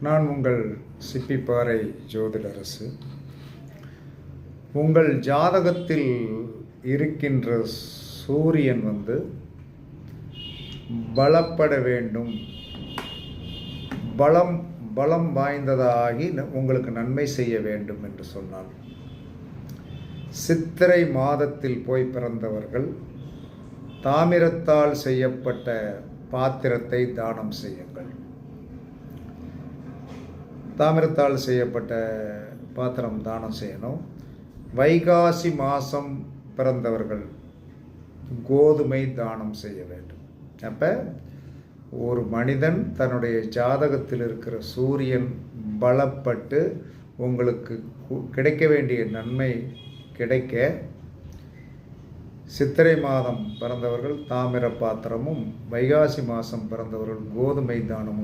நான் உங்கள் சிப்பிப்பாறை ஜோதிடரசு. உங்கள் ஜாதகத்தில் இருக்கின்ற சூரியன் பலப்பட வேண்டும், பலம் வாய்ந்ததாகி உங்களுக்கு நன்மை செய்ய வேண்டும் என்று சொன்னார். சித்திரை மாதத்தில் போய் பிறந்தவர்கள் தாமிரத்தால் செய்யப்பட்ட பாத்திரத்தை தானம் செய்யுங்கள். தாமிரத்தால் செய்யப்பட்ட பாத்திரம் தானம் செய்யணும். வைகாசி மாதம் பிறந்தவர்கள் கோதுமை தானம் செய்ய வேண்டும். அப்போ ஒரு மனிதன் தன்னுடைய ஜாதகத்தில் இருக்கிற சூரியன் பலப்பட்டு உங்களுக்கு கிடைக்க வேண்டிய நன்மை கிடைக்க சித்திரை மாதம் பிறந்தவர்கள் தாமிர பாத்திரமும், வைகாசி மாதம் பிறந்தவர்கள் கோதுமை தானமும்